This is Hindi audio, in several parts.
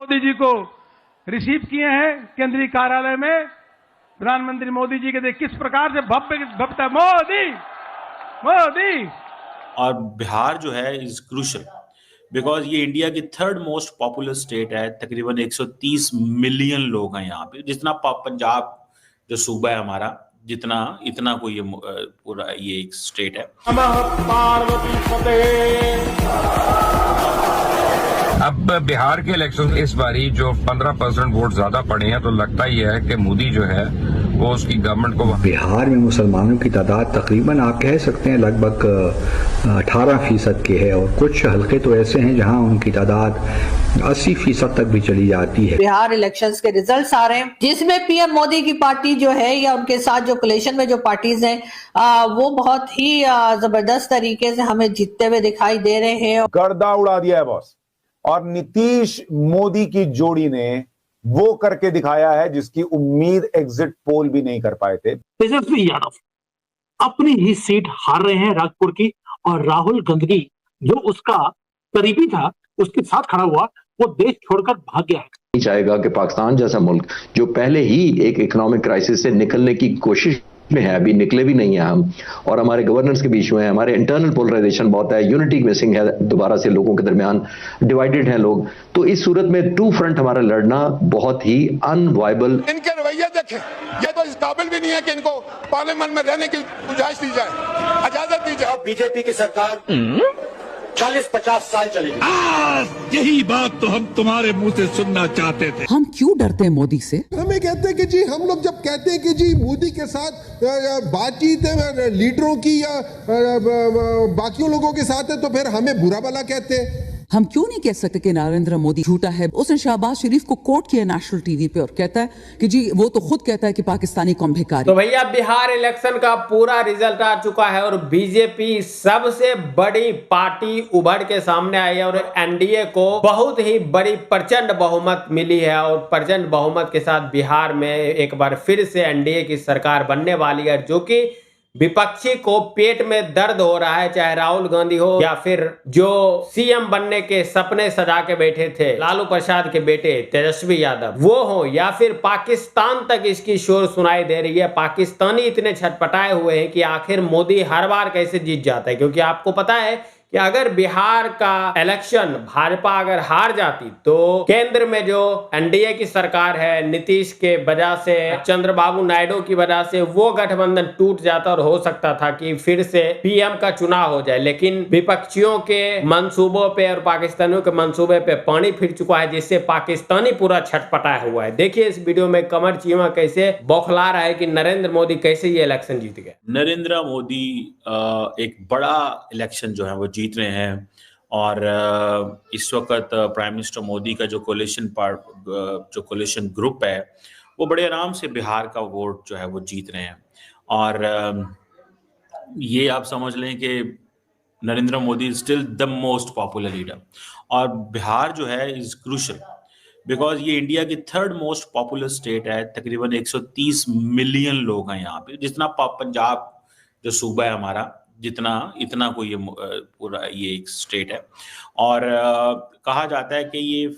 मोदी जी को रिसीव किए हैं केंद्रीय कार्यालय में। प्रधानमंत्री मोदी जी के देख किस प्रकार से भव्य मोदी मोदी। और बिहार जो है इज क्रूशल बिकॉज ये इंडिया की थर्ड मोस्ट पॉपुलर स्टेट है। तकरीबन 130 मिलियन लोग हैं यहाँ पे, जितना पंजाब जो सूबा है हमारा, जितना इतना कोई ये पूरा ये एक स्टेट है। पार्वती फतेह। अब बिहार के इलेक्शन इस बारी जो 15% वोट ज्यादा पड़े हैं, तो लगता ही है कि मोदी जो है वो उसकी गवर्नमेंट को। बिहार में मुसलमानों की तादाद तकरीबन आप कह सकते हैं लगभग 18% की है, और कुछ हल्के तो ऐसे हैं जहां उनकी तादाद 80% तक भी चली जाती है। बिहार इलेक्शंस के रिजल्ट्स आ रहे हैं, जिसमें पीएम मोदी की पार्टी जो है या उनके साथ जो कोलिशन में जो पार्टीज हैं वो बहुत ही जबरदस्त तरीके से हमें जीतते हुए दिखाई दे रहे हैं। गर्दा उड़ा दिया है बॉस, और नीतीश मोदी की जोड़ी ने वो करके दिखाया है जिसकी उम्मीद एग्जिट पोल भी नहीं कर पाए थे। तेजस्वी यादव अपनी ही सीट हार रहे हैं राजपुर की, और राहुल गांधी जो उसका करीबी था उसके साथ खड़ा हुआ, वो देश छोड़कर भाग गया है। नहीं चाहेगा कि पाकिस्तान जैसा मुल्क जो पहले ही एक इकोनॉमिक क्राइसिस से निकलने की कोशिश में है, अभी निकले भी नहीं है हम, और हमारे गवर्नेंस के बीच में है, हमारे इंटरनल पोलराइजेशन बहुत है, यूनिटी मिसिंग है, दोबारा से लोगों के दरमियान डिवाइडेड है लोग। तो इस सूरत में टू फ्रंट हमारा लड़ना बहुत ही अनवाइबल। इनके रवैये देखें, ये तो इस काबिल भी नहीं है कि इनको पार्लियामेंट में रहने की गुंजाइश दी जाए, इजाजत दी जाए। बीजेपी की सरकार 40-50 साल चलेगी। यही बात तो हम तुम्हारे मुंह से सुनना चाहते थे। हम क्यों डरते हैं मोदी से? हमें कहते हैं कि जी हम लोग जब कहते हैं कि जी मोदी के साथ बातचीत है लीडरों की या बाकियों लोगों के साथ है, तो फिर हमें बुरा भला कहते हैं। हम क्यों नहीं कह सकते कि नरेंद्र मोदी झूठा है? उसने शहबाज शरीफ को कोट किया नेशनल टीवी पे और कहता है कि जी वो तो खुद कहता है कि पाकिस्तानी कौम भिखारी। तो भैया बिहार इलेक्शन का पूरा रिजल्ट आ चुका है और बीजेपी सबसे बड़ी पार्टी उभर के सामने आई है और एनडीए को बहुत ही बड़ी प्रचंड बहुमत मिली है, और प्रचंड बहुमत के साथ बिहार में एक बार फिर से एनडीए की सरकार बनने वाली है, जो कि विपक्षी को पेट में दर्द हो रहा है, चाहे राहुल गांधी हो या फिर जो सीएम बनने के सपने सजा के बैठे थे लालू प्रसाद के बेटे तेजस्वी यादव, वो हो या फिर पाकिस्तान तक इसकी शोर सुनाई दे रही है। पाकिस्तानी इतने छटपटाए हुए हैं कि आखिर मोदी हर बार कैसे जीत जाता है, क्योंकि आपको पता है कि अगर बिहार का इलेक्शन भाजपा अगर हार जाती तो केंद्र में जो एनडीए की सरकार है, नीतीश के वजह से, चंद्रबाबू नायडू की वजह से, वो गठबंधन टूट जाता और हो सकता था कि फिर से पीएम का चुनाव हो जाए। लेकिन विपक्षियों के मंसूबों पे और पाकिस्तानियों के मंसूबे पे पानी फिर चुका है, जिससे पाकिस्तानी पूरा छटपटाया हुआ है। देखिए इस वीडियो में कमर चीमा कैसे बौखला रहा है कि नरेंद्र मोदी कैसे ये इलेक्शन जीत गए। नरेंद्र मोदी एक बड़ा इलेक्शन जो है वो जीत रहे हैं, और इस वक्त प्राइम मिनिस्टर मोदी का जो कोलिशन ग्रुप है वो बड़े आराम से बिहार का वोट जो है वो जीत रहे हैं। और ये आप समझ लें कि Narendra Modi is still the most popular leader, और बिहार जो है इज क्रूशल बिकॉज ये इंडिया की थर्ड मोस्ट पॉपुलर स्टेट है। तकरीबन 130 मिलियन लोग हैं यहाँ पे, जितना पंजाब जो सूबा है हमारा, जितना इतना कोई ये पूरा ये एक स्टेट है। और कहा जाता है कि ये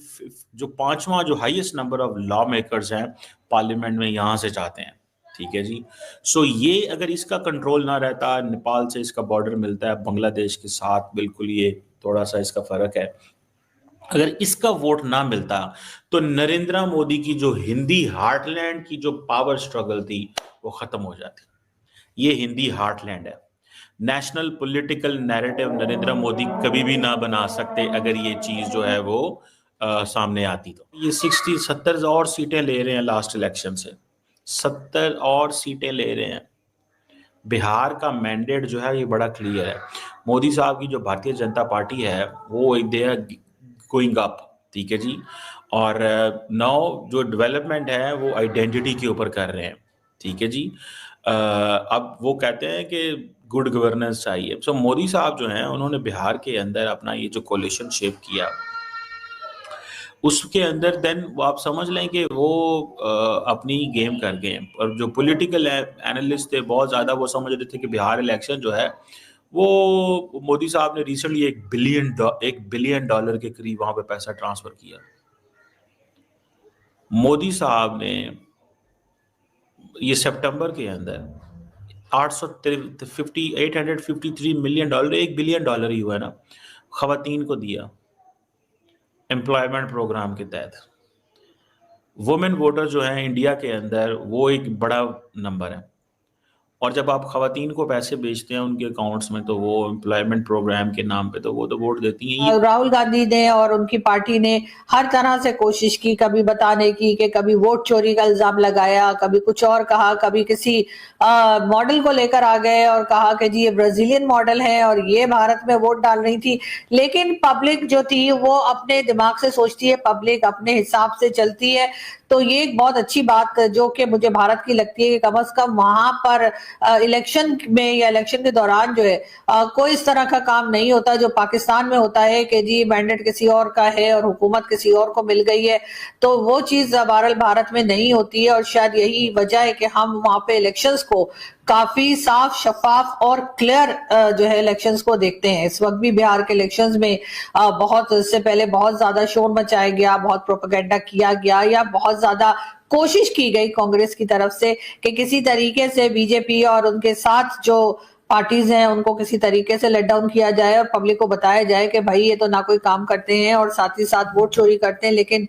जो पांचवा जो highest number of law makers हैं पार्लियामेंट में यहाँ से चाहते हैं। ठीक है जी। सो ये अगर इसका कंट्रोल ना रहता, नेपाल से इसका बॉर्डर मिलता है बांग्लादेश के साथ, बिल्कुल ये थोड़ा सा इसका फर्क है, अगर इसका वोट ना मिलता तो नरेंद्र मोदी की जो हिंदी हार्टलैंड की जो पावर स्ट्रगल थी वो खत्म हो जाती। ये हिंदी हार्टलैंड है। National political narrative Narendra Modi कभी भी ना बना सकते अगर ये चीज जो है वो सामने आती। तो ये 60-70 और सीटें ले रहे हैं लास्ट इलेक्शन से, 70 और सीटें ले रहे हैं। बिहार का मैंडेट जो है ये बड़ा क्लियर है। मोदी साहब की जो भारतीय जनता पार्टी है वो दे आर गोइंग अप। ठीक है जी। और नाउ जो डेवलपमेंट है वो आइडेंटिटी के ऊपर कर रहे हैं। ठीक है जी। अब वो कहते हैं कि गुड गवर्नेंस चाहिए। सो मोदी साहब जो हैं उन्होंने बिहार के अंदर अपना ये जो कोलिशन शेप किया, उसके अंदर देन वो आप समझ लें कि वो अपनी गेम कर गए। और जो पॉलिटिकल एनालिस्ट थे बहुत ज़्यादा वो समझ रहे थे कि बिहार इलेक्शन जो है वो मोदी साहब ने रिसेंटली $1 बिलियन के करीब वहाँ पे पैसा ट्रांसफ़र किया। मोदी साहब ने ये सितंबर के अंदर 853 मिलियन डॉलर, $1 बिलियन ही हुआ है ना, खवातीन को दिया एम्प्लॉयमेंट प्रोग्राम के तहत। वुमेन वोटर जो है इंडिया के अंदर वो एक बड़ा नंबर है, और जब आप खवातीन को पैसे भेजते हैं उनके अकाउंट्स में तो वो एम्प्लॉयमेंट प्रोग्राम के नाम पे तो वो तो वोट देती हैं। राहुल गांधी ने और उनकी पार्टी ने हर तरह से कोशिश की, कभी बताने की कि कभी वोट चोरी का इल्जाम लगाया, कभी कुछ और कहा, कभी किसी मॉडल को लेकर आ गए और कहा कि जी ये ब्राजीलियन मॉडल है और ये भारत में वोट डाल रही थी। लेकिन पब्लिक जो थी वो अपने दिमाग से सोचती है, पब्लिक अपने हिसाब से चलती है। तो ये एक बहुत अच्छी बात जो कि मुझे भारत की लगती है कि कम से कम वहां पर इलेक्शन में या इलेक्शन के दौरान जो है कोई इस तरह का काम नहीं होता जो पाकिस्तान में होता है कि जी मैंडेट किसी और का है और हुकूमत किसी और को मिल गई है। तो वो चीज बहरहाल भारत में नहीं होती है और शायद यही वजह है कि हम वहां पे इलेक्शंस को काफी साफ, शफाफ और क्लियर जो है इलेक्शंस को देखते हैं। इस वक्त भी बिहार के इलेक्शंस में बहुत इससे पहले बहुत ज्यादा शोर मचाया गया, बहुत प्रोपेगेंडा किया गया या बहुत ज्यादा कोशिश की गई कांग्रेस की तरफ से कि किसी तरीके से बीजेपी और उनके साथ जो पार्टीज हैं उनको किसी तरीके से लेट डाउन किया जाए और पब्लिक को बताया जाए कि भाई ये तो ना कोई काम करते हैं और साथ ही साथ वोट चोरी करते हैं। लेकिन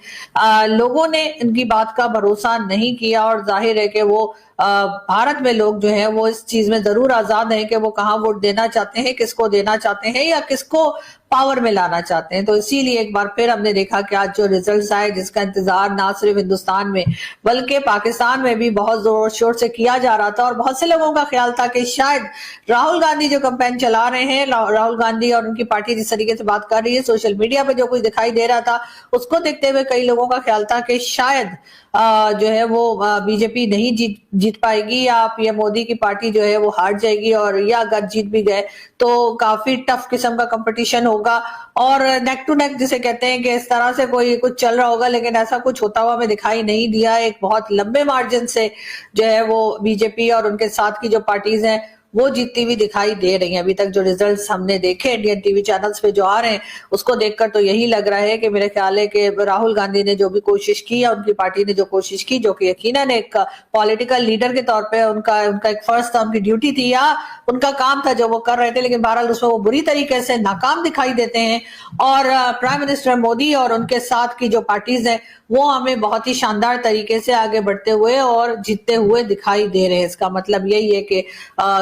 लोगों ने इनकी बात का भरोसा नहीं किया और जाहिर है कि वो भारत में लोग जो हैं वो इस चीज में जरूर आजाद हैं कि वो कहाँ वोट देना चाहते हैं, किसको देना चाहते हैं या किसको पावर में लाना चाहते हैं। तो इसीलिए एक बार फिर हमने देखा कि आज जो रिजल्ट्स आए जिसका इंतजार ना सिर्फ हिंदुस्तान में बल्कि पाकिस्तान में भी बहुत जोर शोर से किया जा रहा था और बहुत से लोगों का ख्याल था कि शायद राहुल गांधी जो कैंपेन चला रहे हैं, राहुल गांधी और उनकी पार्टी जिस तरीके से बात कर रही है, सोशल मीडिया पे जो कुछ दिखाई दे रहा था उसको देखते हुए कई लोगों का ख्याल था कि शायद जो है वो बीजेपी नहीं जीत पाएगी या पीएम मोदी की पार्टी जो है वो हार जाएगी, और या अगर जीत भी गए तो काफी टफ किस्म का कंपटीशन होगा और नेक टू नेक जिसे कहते हैं कि इस तरह से कोई कुछ चल रहा होगा। लेकिन ऐसा कुछ होता हुआ हमें दिखाई नहीं दिया। एक बहुत लंबे मार्जिन से जो है वो बीजेपी और उनके साथ की जो पार्टीज हैं वो जीतती हुई दिखाई दे रही हैं। अभी तक जो रिजल्ट्स हमने देखे इंडियन टीवी चैनल्स पे जो आ रहे हैं उसको देखकर तो यही लग रहा है कि मेरे ख्याल है कि राहुल गांधी ने जो भी कोशिश की या उनकी पार्टी ने जो कोशिश की, जो कि यकीनन एक पॉलिटिकल लीडर के तौर पे उनका एक फर्ज था, उनकी ड्यूटी थी या उनका काम था जो वो कर रहे थे, लेकिन बहरहाल उसमें वो बुरी तरीके से नाकाम दिखाई देते हैं। और प्राइम मिनिस्टर मोदी और उनके साथ की जो पार्टीज है वो हमें बहुत ही शानदार तरीके से आगे बढ़ते हुए और जीतते हुए दिखाई दे रहे हैं। इसका मतलब यही है कि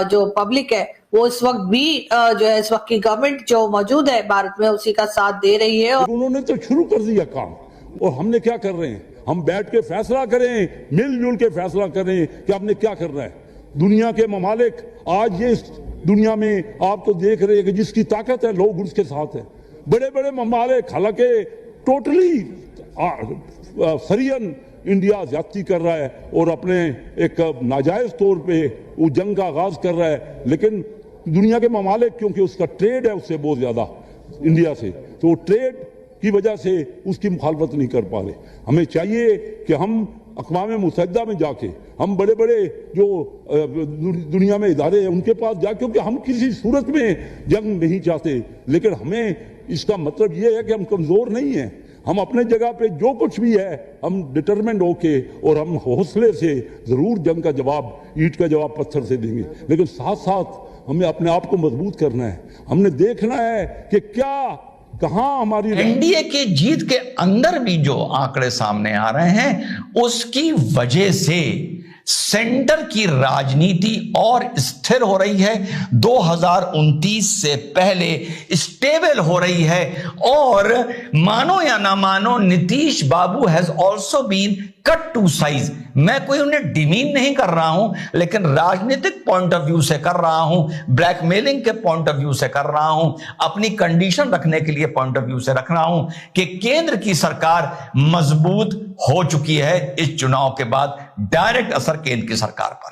जो पब्लिक है वो इस वक्त भी जो है इस वक्त की गवर्नमेंट जो मौजूद है भारत में उसी का साथ दे रही है। और उन्होंने तो शुरू कर दिया काम और हमने क्या कर रहे हैं, हम बैठ के फैसला करें, मिलजुल के फैसला करें कि हमने क्या करना है। दुनिया के ममालिक आज ये दुनिया में आप तो देख रहे हैं कि जिसकी ताकत है लोग उसके साथ है। बड़े बड़े ममालिक हालांकि टोटली सरियन इंडिया ज्यादती कर रहा है और अपने एक नाजायज तौर पे वो जंग का आगाज कर रहा है, लेकिन दुनिया के ममालिक क्योंकि उसका ट्रेड है उससे बहुत ज्यादा इंडिया से, तो ट्रेड की वजह से उसकी मुखालफत नहीं कर पा रहे। हमें चाहिए कि हम अक़वाम मुत्तहिदा में जाके हम बड़े बड़े जो दुनिया में इदारे हैं उनके पास जाके, क्योंकि हम किसी सूरत में जंग नहीं चाहते, लेकिन हमें इसका मतलब ये है कि हम कमजोर नहीं हैं। हम अपने जगह पे जो कुछ भी है हम डिटरमिन्ड होके और हम हौसले से जरूर जंग का जवाब, ईंट का जवाब पत्थर से देंगे, लेकिन साथ साथ हमें अपने आप को मजबूत करना है। हमने देखना है कि क्या कहां हमारी एनडीए की जीत के अंदर भी जो आंकड़े सामने आ रहे हैं उसकी वजह से सेंटर की राजनीति और स्थिर हो रही है, 2029 से पहले स्टेबल हो रही है। और मानो या ना मानो Nitish Babu has also been cut to size. मैं कोई उन्हें डिमीन नहीं कर रहा हूं, लेकिन राजनीतिक पॉइंट ऑफ व्यू से कर रहा हूं, ब्लैकमेलिंग के पॉइंट ऑफ व्यू से कर रहा हूं, अपनी कंडीशन रखने के लिए पॉइंट ऑफ व्यू से रख रहा हूं कि केंद्र की सरकार मजबूत हो चुकी है। इस चुनाव के बाद डायरेक्ट असर केंद्र की सरकार पर है।